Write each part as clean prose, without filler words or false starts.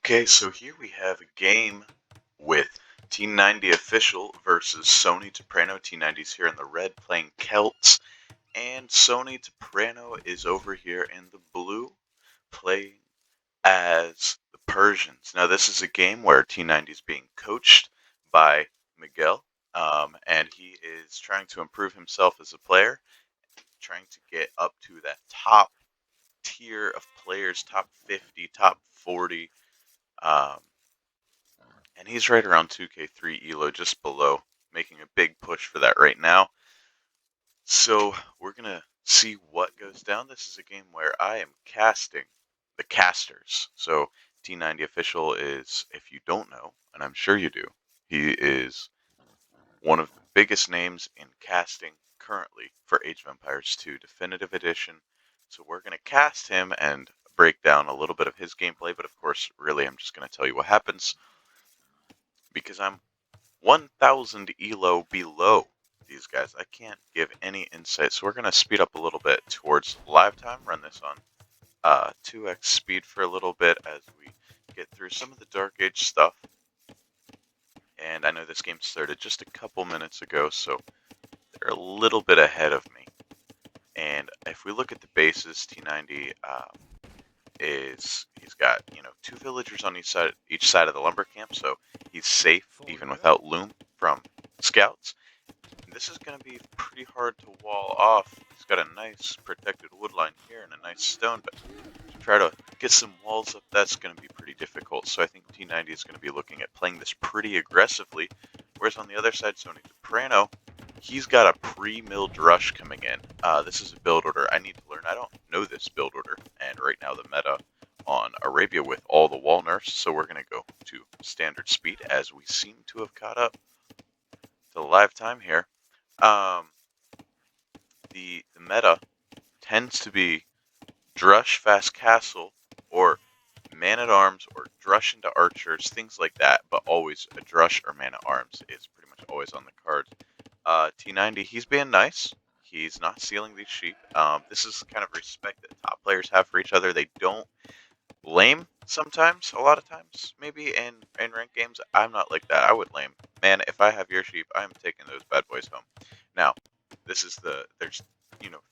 Okay, so here we have a game with T90Official versus Sony Toprano. T90's here in the red playing Celts, and Sony Toprano is over here in the blue playing as the Persians. Now, this is a game where T90 is being coached by Miguel, and he is trying to improve himself as a player, trying to get up to that top tier of players, top 50, top 40. Um, And he's right around 2K3 ELO, just below, making a big push for that right now. So we're going to see what goes down. This is a game where I am casting the casters. So T90Official is, if you don't know, and I'm sure you do, he is one of the biggest names in casting currently for Age of Empires 2 Definitive Edition. So we're going to cast him and break down a little bit of his gameplay, but of course, really, I'm just going to tell you what happens because I'm 1,000 ELO below these guys. I can't give any insight, so we're going to speed up a little bit towards live time, run this on 2x speed for a little bit as we get through some of the Dark Age stuff. And I know this game started just a couple minutes ago, so they're a little bit ahead of me. And if we look at the bases, T90 he's got, 2 villagers on each side of the lumber camp, so he's safe even without loom from scouts. This is going to be pretty hard to wall off. He's got a nice protected wood line here and a nice stone, but to try to get some walls up, that's going to be pretty difficult. So I think T90 is going to be looking at playing this pretty aggressively, whereas on the other side, Sony Toprano, he's got a pre-milled rush coming in. This is a build order I need to learn. I don't know this build order, and right now the meta on Arabia with all the wall nerfs, so we're going to go to standard speed as we seem to have caught up to live time here. The meta tends to be Drush Fast Castle or Man-at-Arms or Drush into Archers, things like that, but always a Drush or Man-at-Arms is pretty much always on the cards. T90, he's being nice. He's not stealing these sheep. This is kind of respect that top players have for each other. They don't lame sometimes, a lot of times, maybe in ranked games. I'm not like that. I would lame. Man, if I have your sheep, I'm taking those bad boys home. Now, this is there's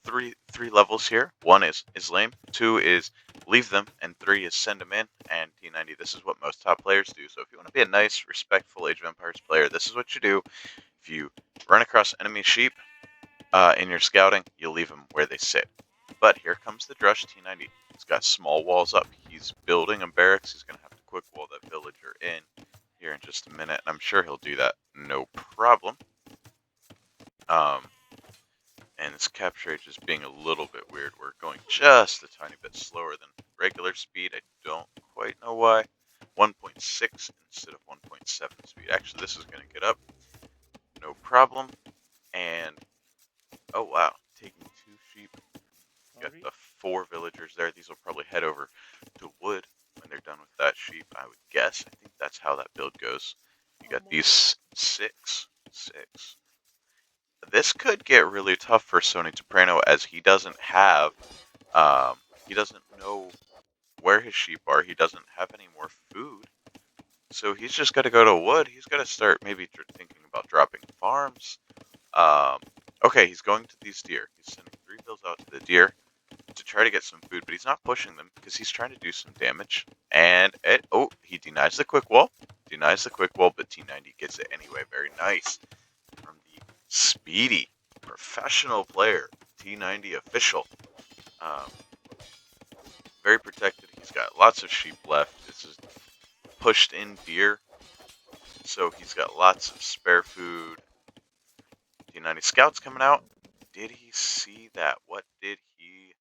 three levels here. One is lame, 2 is leave them, and 3 is send them in. And T90, this is what most top players do. So if you want to be a nice, respectful Age of Empires player, this is what you do. If you run across enemy sheep in your scouting, you leave them where they sit. But here comes the Drush T90. He's got small walls up. He's building a barracks. He's going to have to quick wall that villager in here in just a minute. And I'm sure he'll do that no problem. And this capture rate is being a little bit weird. We're going just a tiny bit slower than regular speed. I don't quite know why. 1.6 instead of 1.7 speed. Actually, this is going to get up. No problem. And, oh wow, taking 2 sheep. Got the 4 villagers there. These will probably head over to wood when they're done with that sheep, I would guess. I think that's how that build goes. You got these 6. This could get really tough for Sony Toprano as he doesn't have, he doesn't know where his sheep are. He doesn't have any more food. So he's just got to go to wood. He's got to start maybe thinking about dropping farms. Okay, he's going to these deer. He's sending 3 bills out to the deer to try to get some food, but he's not pushing them because he's trying to do some damage. And he denies the quick wall. But T90 gets it anyway. Very nice from the speedy professional player, T90Official. Very protected. He's got lots of sheep left. This is pushed in deer, so he's got lots of spare food. T90 scouts coming out. Did he see that? What did he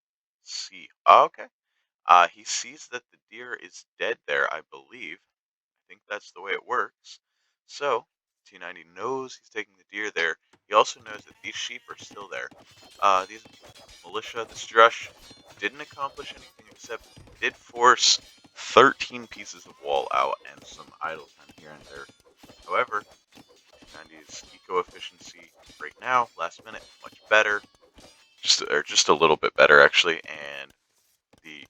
see? Oh, okay. He sees that the deer is dead there, I believe. I think that's the way it works. So, T90 knows he's taking the deer there. He also knows that these sheep are still there. These militia, this Drush, didn't accomplish anything except did force 13 pieces of wall out and some idle time here and there. However, T90's eco-efficiency right now, last minute, much better. Just a little bit better, actually, and the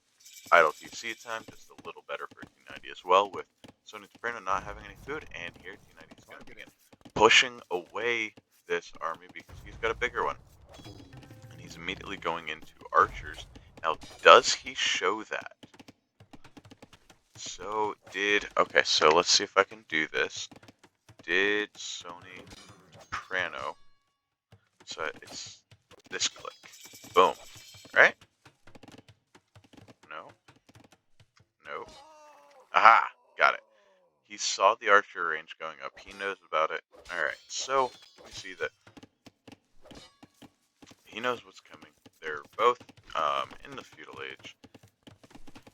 idle TC time just a little better for T90 as well, with Sony Toprano not having any food, and here T90 is going to begin pushing away this army because he's got a bigger one. And he's immediately going into archers. Now, does he show that? Okay, so let's see if I can do this. Did Sony Toprano, so it's this click, boom, right? No, no, aha, got it. He saw the archer range going up, he knows about it. Alright, so we see that he knows what's coming. They're both in the feudal age.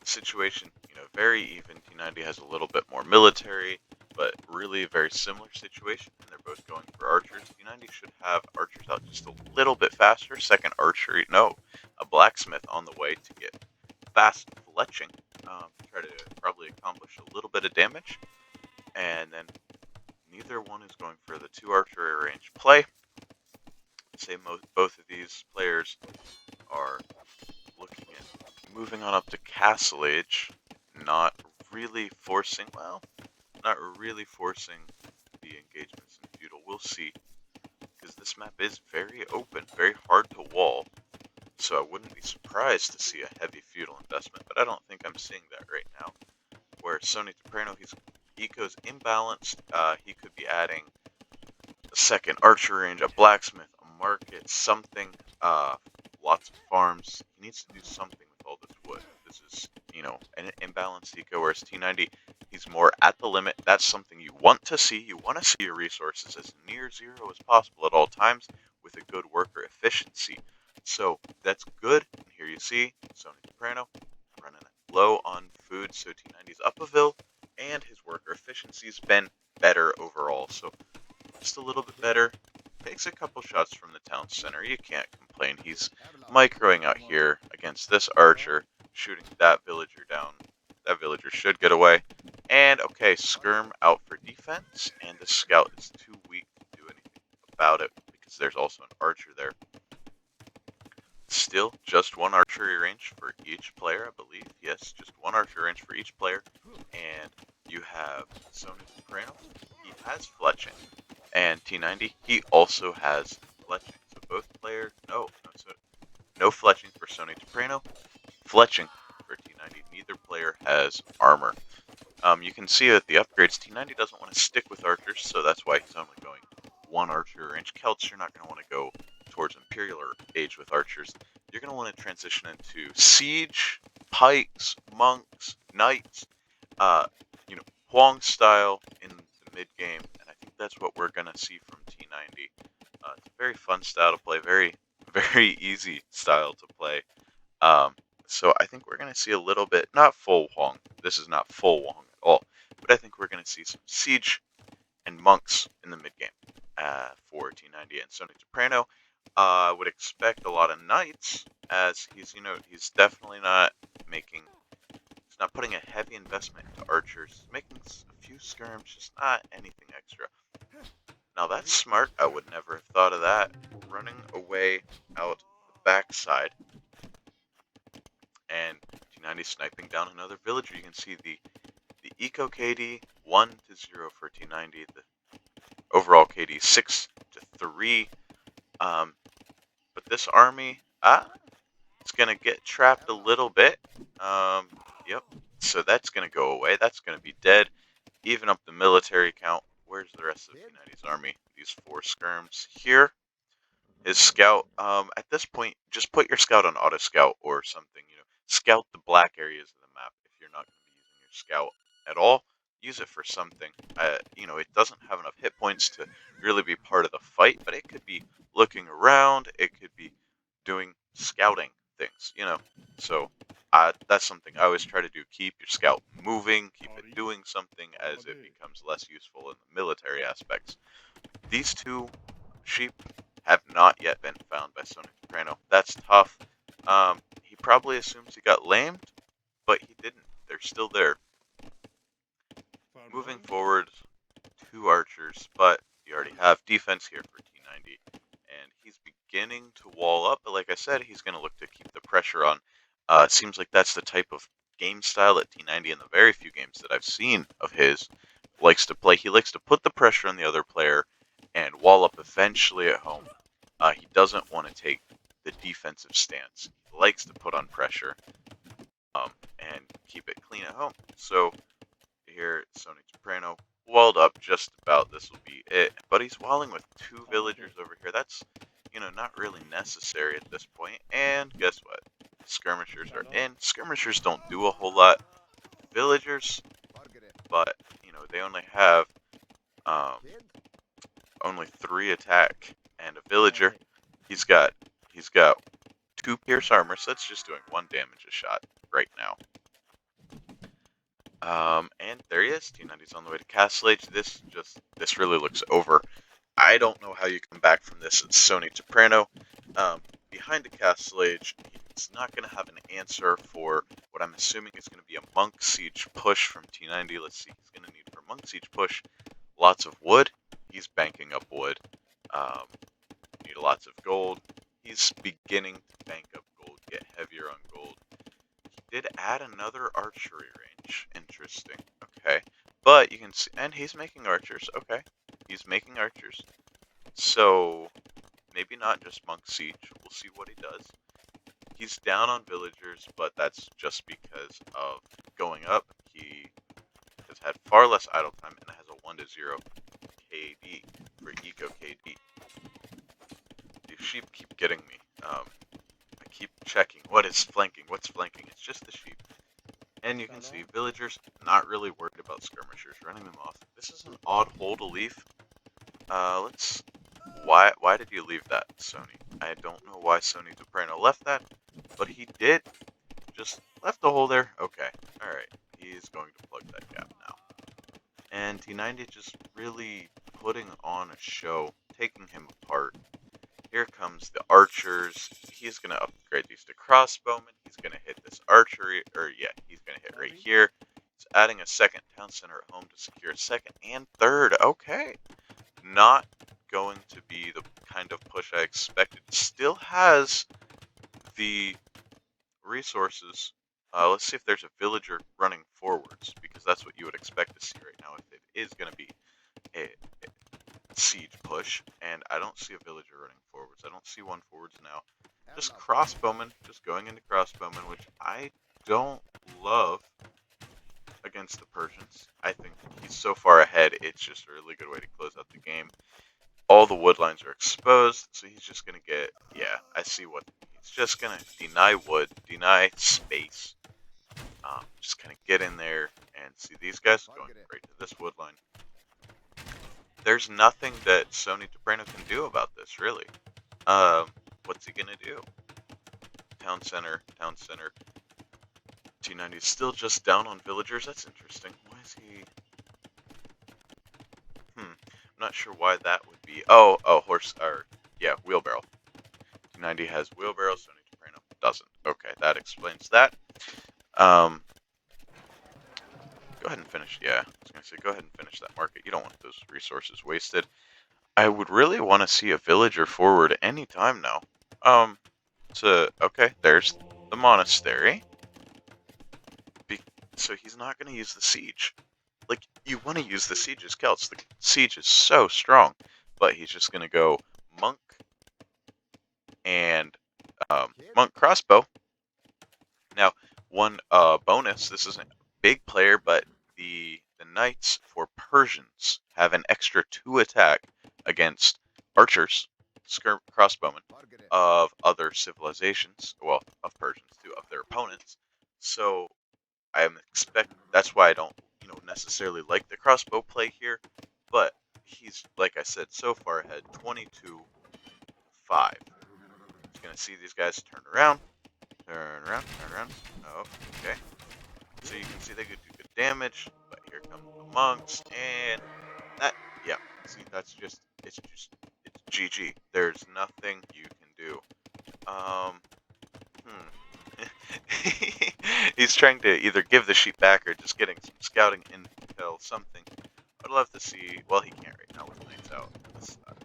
The situation, very even. T90 has a little bit more military, but really a very similar situation, and they're both going for archers. T90 should have archers out just a little bit faster. Second archery, no, a blacksmith on the way to get fast fletching, try to probably accomplish a little bit of damage, and then neither one is going for the 2 archery range play. Say both of these players are looking at moving on up to Castle Age, not really forcing the engagements in feudal. We'll see, because this map is very open, very hard to wall, so I wouldn't be surprised to see a heavy feudal investment, but I don't think I'm seeing that right now. Where Sony Toprano, his eco's imbalanced, he could be adding a second archer range, a blacksmith, a market, something, lots of farms. He needs to do something with all this wood. This is, an imbalanced eco, whereas T90, he's more at the limit. That's something you want to see. You want to see your resources as near zero as possible at all times with a good worker efficiency. So that's good. And here you see Sony Toprano running low on food, so T90's up a vil, and his worker efficiency's been better overall. So just a little bit better. Takes a couple shots from the town center. You can't complain. He's microing out here against this archer, shooting that villager down. That villager should get away. And okay, skirm out for defense, and the scout is too weak to do anything about it because there's also an archer there. Still, just 1 archery range for each player, I believe. Yes, just 1 archery range for each player. And you have Sony Toprano. He has fletching. And T90, he also has fletching. So both players, no fletching for Sony Toprano, fletching for T90. Neither player has armor. You can see that the upgrades, T90 doesn't want to stick with archers, so that's why he's only going 1 archer range. Celts, you're not going to want to go towards Imperial or Age with archers. You're going to want to transition into siege, pikes, monks, knights, Huang style in the mid game, and I think that's what we're going to see from T90. It's a very fun style to play, very, very easy style to play. So I think we're going to see a little bit, not full Huang, this is not full Huang at all, but I think we're going to see some siege and monks in the mid game for T90 and Sony Toprano. I would expect a lot of knights, as he's definitely not putting a heavy investment into archers. He's making a few skirms, just not anything extra. Now that's smart. I would never have thought of that. Running away out the backside, and T90 sniping down another villager. You can see the eco KD 1 to 0 for T90. The overall KD 6 to 3. But this army, it's gonna get trapped a little bit. Yep. So that's gonna go away. That's gonna be dead. Even up the military count. Where's the rest of T90's army? These 4 skirms here. His scout. At this point, just put your scout on auto scout or something. Scout the black areas of the map. If you're not going to be using your scout at all, use it for something. It doesn't have enough hit points to really be part of the fight, but it could be looking around. It could be doing scouting things. So that's something I always try to do. Keep your scout moving. Keep it doing something as it becomes less useful in the military aspects. These 2 sheep have not yet been found by Sony Toprano. That's tough. He probably assumes he got lamed, but he didn't. They're still there. Moving forward, 2 archers, but you already have defense here for T90, and he's beginning to wall up, but like I said, he's going to look to keep the pressure on. It seems like that's the type of game style that T90 in the very few games that I've seen of his likes to play. He likes to put the pressure on the other player and wall up eventually at home. He doesn't want to take the defensive stance. He likes to put on pressure and keep it clean at home. So here, Sony Toprano walled up just about. This will be it. But he's walling with 2 villagers over here. That's, not really necessary at this point. And guess what? Skirmishers are in. Skirmishers don't do a whole lot. Villagers, but, they only have only 3 attack. And a villager, he's got 2 pierce armor, so that's just doing 1 damage a shot right now. And there he is. T90's on the way to Castle Age. This really looks over. I don't know how you come back from this. It's Sony Toprano. Behind the Castle Age, he's not going to have an answer for what I'm assuming is going to be a Monk Siege push from T90. Let's see. He's going to need for Monk Siege push lots of wood. He's banking up wood. Need lots of gold. He's beginning to bank up gold, get heavier on gold. He did add another archery range. Interesting. Okay. But you can see, and he's making archers. Okay. He's making archers. So, maybe not just Monk Siege. We'll see what he does. He's down on villagers, but that's just because of going up. He has had far less idle time and has a 1-0 KD for Eco KD. These sheep keep getting me. I keep checking what is flanking, what's flanking. It's just the sheep. And you can see villagers not really worried about skirmishers, running them off. This is an odd hole to leave. Why did you leave that, Sony? I don't know why Sony Toprano left that, but he did. Just left the hole there. Okay, alright. He's going to plug that gap now. And T90 just really putting on a show, taking him apart. Here comes the archers. He's going to upgrade these to crossbowmen. He's going to hit this archery, he's going to hit right here. He's adding a second town center at home to secure a second and third. Okay. Not going to be the kind of push I expected. Still has the resources. Let's see if there's a villager running forwards, because that's what you would expect to see right now if it is going to be a siege push. And I don't see a villager running forwards. I don't see one forwards now. Just crossbowmen, just going into crossbowmen, which I don't love against the Persians. I think he's so far ahead, it's just a really good way to close out the game. All the wood lines are exposed, so he's just going to get, I see what, he's just going to deny wood, deny space. Just kind of get in there and see these guys going right to this wood line. There's nothing that Sony Toprano can do about this, really. What's he going to do? Town center. T90 is still just down on villagers. That's interesting. Why is he... I'm not sure why that would be. Oh, wheelbarrow. T90 has wheelbarrow, Sony Toprano doesn't. Okay, that explains that. Go ahead and finish. Yeah, I was going to say, go ahead and finish that market. You don't want those resources wasted. I would really want to see a villager forward anytime now. Okay, there's the monastery. So he's not going to use the siege. Like, you want to use the siege as Celts. The siege is so strong. But he's just going to go monk and monk crossbow. Now, one bonus. This isn't a big player, but the knights for Persians have an extra 2 attack against archers, crossbowmen, of other civilizations. Well, of Persians too, of their opponents. So that's why I don't, necessarily like the crossbow play here, but he's, like I said, so far ahead, 22-5. He's gonna see these guys turn around. Oh, okay. So you can see they could do good damage, but here come the monks, and that, see, it's GG. There's nothing you can do. He's trying to either give the sheep back or just getting some scouting intel, something. I'd love to see, well, he can't right now with knights out.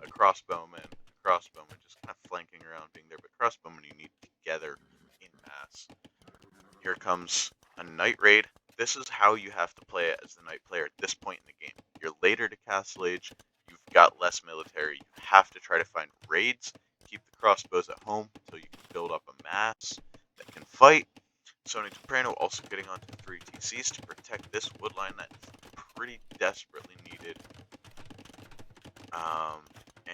A crossbowman just kind of flanking around being there, but crossbowmen you need together in mass. Here comes a Night Raid. This is how you have to play it as the Night player at this point in the game. You're later to Castle Age, you've got less military, you have to try to find raids, keep the crossbows at home until you can build up a mass that can fight. Sony Toprano also getting onto 3 TCs to protect this wood line that is pretty desperately needed.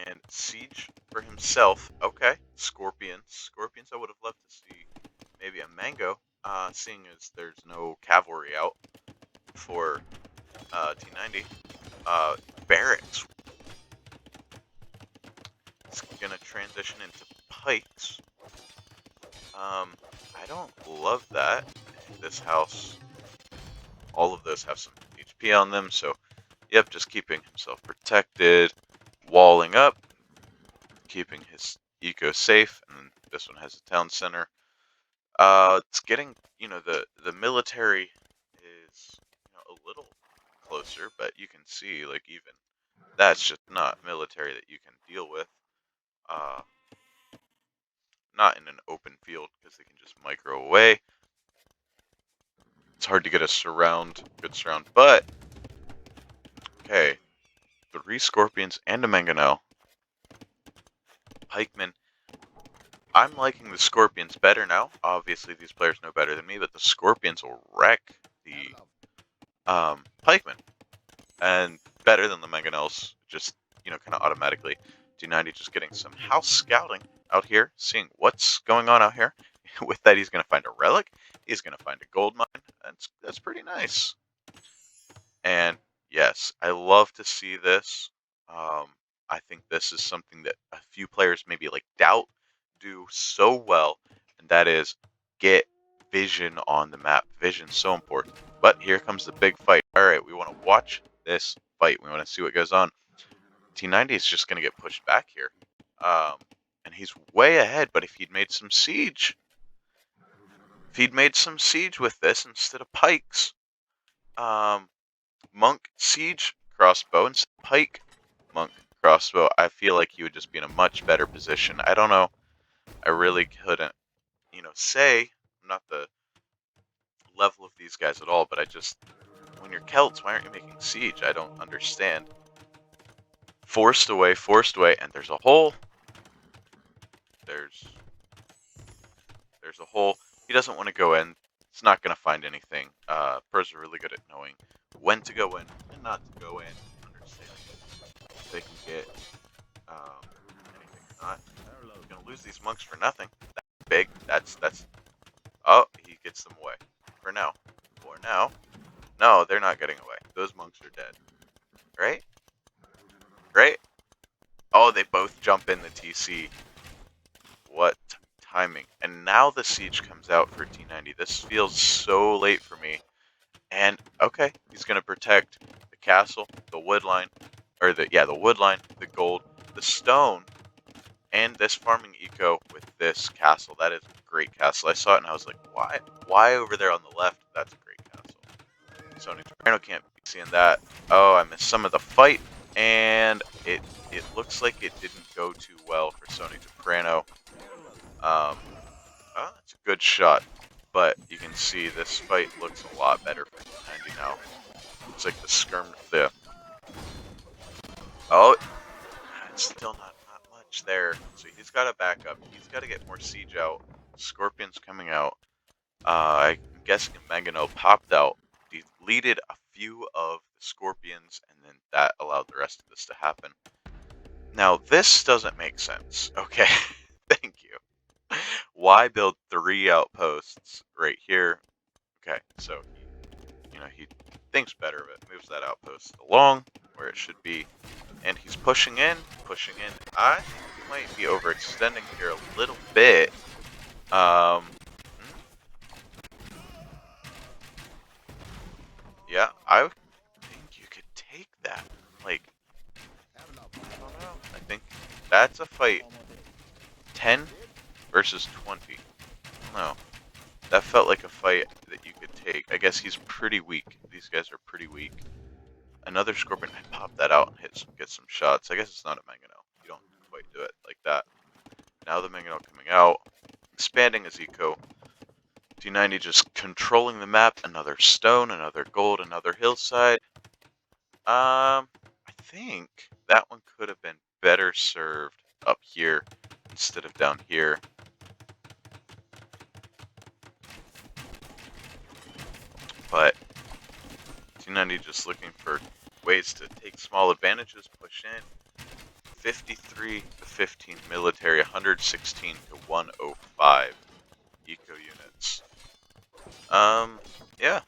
And Siege for himself. Okay, Scorpions. Scorpions I would have loved to see maybe a Mango, seeing as there's no cavalry out for T90. Barracks. It's gonna transition into Pikes. I don't love that. This house, all of those have some HP on them, so yep, just keeping himself protected, walling up, keeping his eco safe, and then this one has a town center. It's getting, the military is, a little closer, but you can see, like, even that's just not military that you can deal with. Not in an open field, because they can just micro away. It's hard to get a good surround, but, okay, 3 Scorpions and a Mangonel. Pikemen. I'm liking the Scorpions better now. Obviously, these players know better than me, but the Scorpions will wreck the Pikemen. And better than the Mangonels, just, kind of automatically. T90 just getting some house scouting out here, seeing what's going on out here. With that, he's going to find a relic. He's going to find a gold mine. That's pretty nice. And yes, I love to see this. I think this is something that a few players maybe like doubt do so well, and that is get vision on the map. Vision's so important. But here comes the big fight. All right, we want to watch this fight. We want to see what goes on. T90 is just going to get pushed back here. And he's way ahead, but if he'd made some siege, with this instead of pikes, monk, siege, crossbow, and pike, monk, crossbow, I feel like he would just be in a much better position. I don't know. I really couldn't, say. I'm not the level of these guys at all, but when you're Celts, why aren't you making siege? I don't understand. Forced away, and there's a hole. There's a hole. He doesn't want to go in. It's not going to find anything. Pros are really good at knowing when to go in and not to go in. Understanding if they can get anything or not. You're going to lose these monks for nothing. That's big. That's. Oh, he gets them away. For now. No, they're not getting away. Those monks are dead. Right? Oh, they both jump in the TC. What timing. And now the siege comes out for T90. This feels so late for me. And, okay, he's going to protect the castle, the wood line, or the wood line, the gold, the stone, and this farming eco with this castle. That is a great castle. I saw it and I was like, why over there on the left? That's a great castle. Sony Toprano can't be seeing that. Oh, I missed some of the fight, and it looks like it didn't go too well for Sony Toprano. Oh, that's a good shot, but you can see this fight looks a lot better for T90 now. It's like oh, it's still not much there. So he's got to back up. He's got to get more siege out. Scorpions coming out. I'm guessing Mangonel popped out, deleted a few of the Scorpions, and then that allowed the rest of this to happen. Now, this doesn't make sense. Okay, thank you. Why build 3 outposts right here? Okay, so he thinks better of it, moves that outpost along where it should be, and he's pushing in. I think he might be overextending here a little bit. Yeah, I think you could take that. Like, I don't know. I think that's a fight. 10 versus 20. No, that felt like a fight that you could take. I guess he's pretty weak. These guys are pretty weak. Another Scorpion. I pop that out and get some shots. I guess it's not a Mangonel. You don't quite do it like that. Now the Mangonel coming out, expanding his eco. T90 just controlling the map. Another stone, another gold, another hillside. I think that one could have been better served up here instead of down here. But T90 just looking for ways to take small advantages, push in. 53 to 15 military, 116 to 105 eco units. Yeah.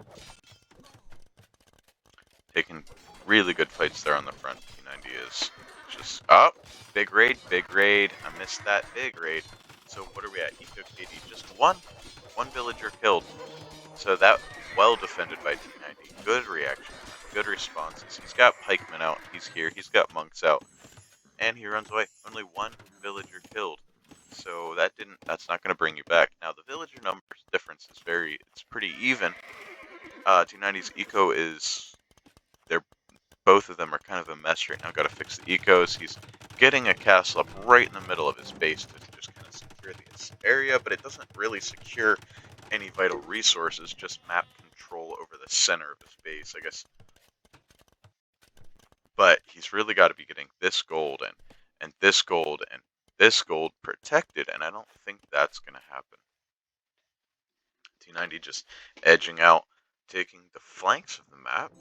Taking really good fights there on the front. T90 is just big raid. I missed that big raid. So what are we at? Eco KD just one villager killed. So that well defended by T90. Good reaction, good responses. He's got pikemen out. He's here. He's got monks out, and he runs away. Only one villager killed. So that's not going to bring you back. Now the villager numbers difference is it's pretty even. T90's eco is both of them are kind of a mess right now. Got to fix the ecos. He's getting a castle up right in the middle of his base to just kind of secure this area, but it doesn't really secure any vital resources, just map control over the center of his base, I guess. But he's really got to be getting this gold and this gold and this gold protected, and I don't think that's going to happen. T90 just edging out, taking the flanks of the map.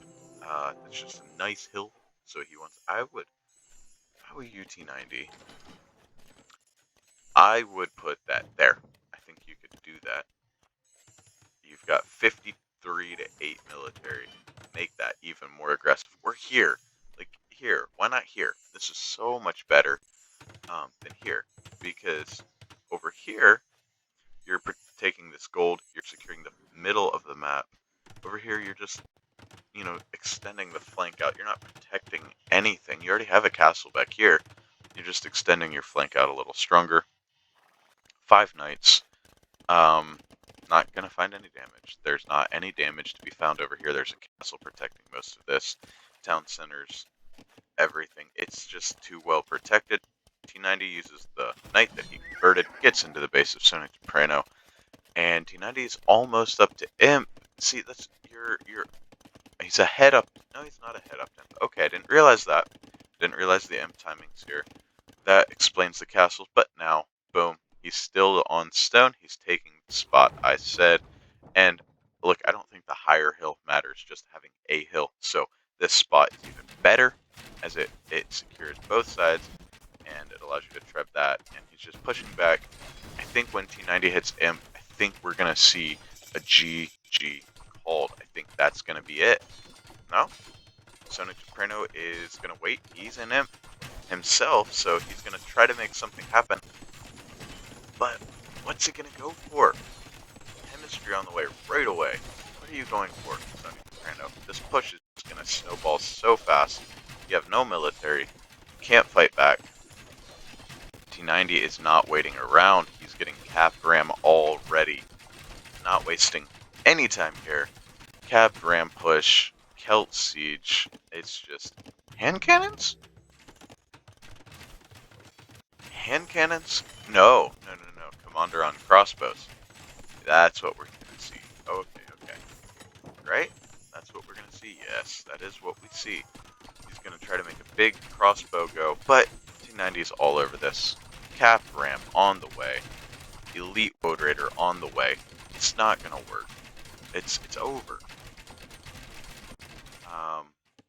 It's just a nice hill, so he wants. How would you, T90? I would put that there. I think you could do that. You've got 53 to 8 military. Make that even more aggressive. We're here. Like, here. Why not here? This is so much better than here. Because over here, you're taking this gold. You're securing the middle of the map. Over here, you're just, extending the flank out. You're not protecting anything. You already have a castle back here. You're just extending your flank out a little stronger. 5 knights. Not going to find any damage. There's not any damage to be found over here. There's a castle protecting most of this. Town centers, everything. It's just too well protected. T90 uses the knight that he converted, gets into the base of Sony Toprano, and T90 is almost up to Imp. See, that's he's ahead up. No, he's not ahead up to Imp. Okay, I didn't realize that. Didn't realize the Imp timings here. That explains the castles, but now, boom. He's still on stone. He's taking the spot I said. And look, I don't think the higher hill matters, just having a hill. So this spot is even better as it secures both sides and it allows you to treb that. And he's just pushing back. I think when T90 hits Imp, I think we're going to see a GG called. I think that's going to be it. No? Sony Toprano is going to wait. He's an Imp himself, so he's going to try to make something happen. But what's it going to go for? Chemistry on the way right away. What are you going for, Sony Toprano? This push is going to snowball so fast. You have no military. Can't fight back. T90 is not waiting around. He's getting capped ram already. Not wasting any time here. Capped ram push. Celt siege. It's just hand cannons? Hand cannons? No. Commander on crossbows. That's what we're going to see. Okay. Right? That's what we're going to see. Yes, that is what we see. He's going to try to make a big crossbow go, but T90 is all over this. Cap ram on the way. Elite Woad Raider on the way. It's not going to work. It's over.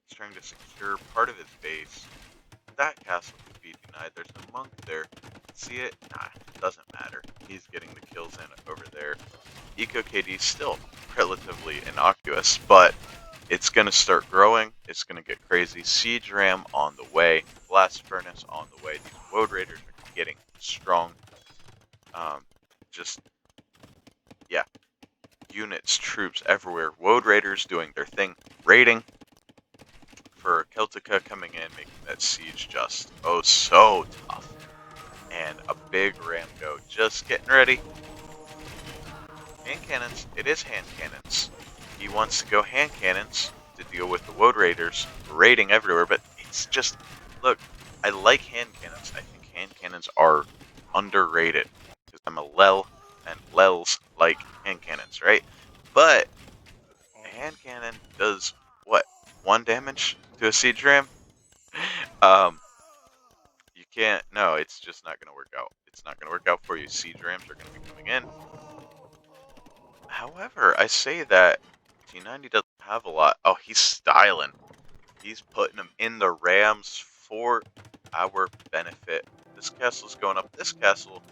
He's trying to secure part of his base. That castle could be denied. There's a monk there. See it? Nah, doesn't matter. He's getting the kills in over there. Eco KD still relatively innocuous, but it's going to start growing. It's going to get crazy. Siege Ram on the way. Blast Furnace on the way. These Woad Raiders are getting strong. Units, troops everywhere. Woad Raiders doing their thing. Raiding. For Celtica coming in, making that siege just so tough. And a big ram go, just getting ready. Hand cannons, it is hand cannons. He wants to go hand cannons to deal with the Woad Raiders raiding everywhere, but it's just, look, I like hand cannons. I think hand cannons are underrated. Because I'm a Lel, and lels like hand cannons, right? But a hand cannon does what? 1 damage to a siege ram? Um, you can't. No, it's just not gonna work out. It's not gonna work out for you. Siege rams are gonna be coming in. However, I say that T90 doesn't have a lot. Oh, he's styling. He's putting them in the rams for our benefit. This castle's going up. This castle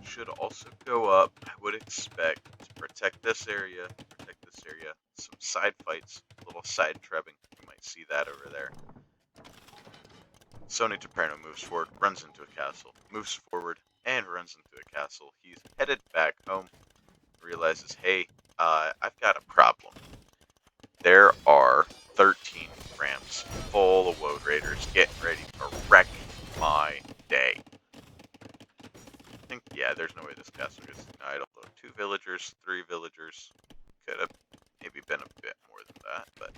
should also go up. I would expect to protect this area. Protect this area. Some side fights, a little side trebbing. You might see that over there. Sony Toprano moves forward, runs into a castle, moves forward, and runs into a castle. He's headed back home, realizes, hey, I've got a problem. There are 13 rams full of woad raiders getting ready to wreck my day. I think, yeah, there's no way this castle gets denied, although 2 villagers, 3 villagers, could have maybe been a bit more than that, but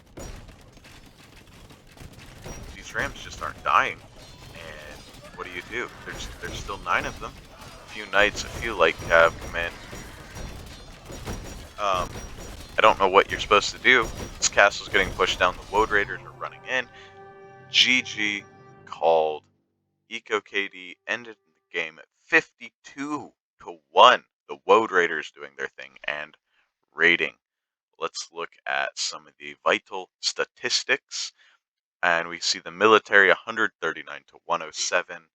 these rams just aren't dying. And what do? There's still 9 of them. A few knights, a few light cav command. I don't know what you're supposed to do. This castle's getting pushed down. The woad raiders are running in. GG called. Eco KD ended the game at 52-1. The woad raiders doing their thing and raiding. Let's look at some of the vital statistics. And we see the military 139 to 107.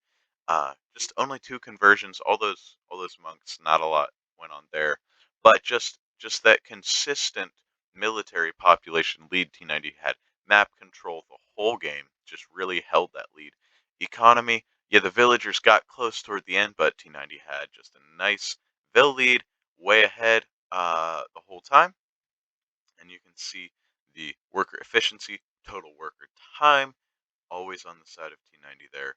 Just only 2 conversions. All those monks, not a lot went on there. But just that consistent military population lead T90 had. Map control the whole game, just really held that lead. Economy, yeah, the villagers got close toward the end, but T90 had just a nice Vill lead, way ahead the whole time. And you can see the worker efficiency, total worker time, always on the side of T90 there.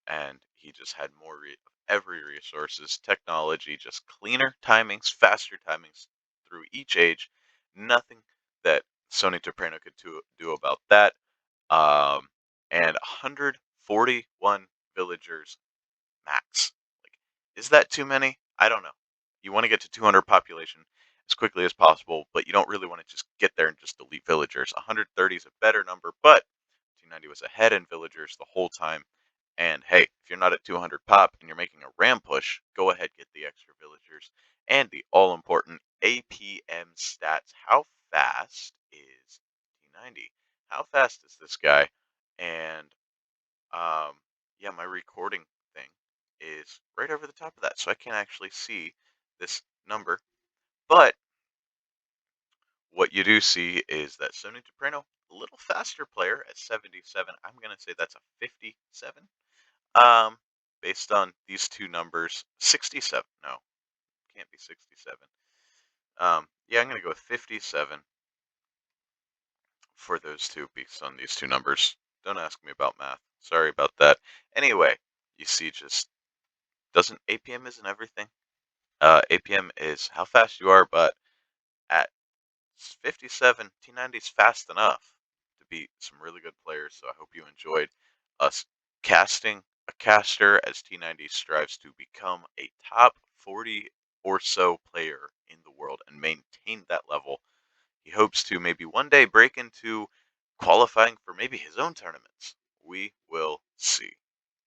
And he just had more of every resources, technology, just cleaner timings, faster timings through each age. Nothing that Sony Toprano could do about that. And 141 villagers max. Like, is that too many? I don't know. You want to get to 200 population as quickly as possible, but you don't really want to just get there and just delete villagers. 130 is a better number, but T90 was ahead in villagers the whole time. And hey, if you're not at 200 pop and you're making a ram push, go ahead, get the extra villagers and the all-important APM stats. How fast is T90? How fast is this guy? And yeah, my recording thing is right over the top of that, so I can't actually see this number. But what you do see is that Sony Toprano, a little faster player at 77. I'm gonna say that's a 57. Um, Based on these two numbers, 67. No, can't be 67. Yeah, I'm gonna go with 57 for those two based on these two numbers. Don't ask me about math. Sorry about that. Anyway, you see, just doesn't APM isn't everything. APM is how fast you are, but at 57, T90 is fast enough to beat some really good players. So I hope you enjoyed us casting a caster as T90 strives to become a top 40 or so player in the world and maintain that level. He hopes to maybe one day break into qualifying for maybe his own tournaments. We will see.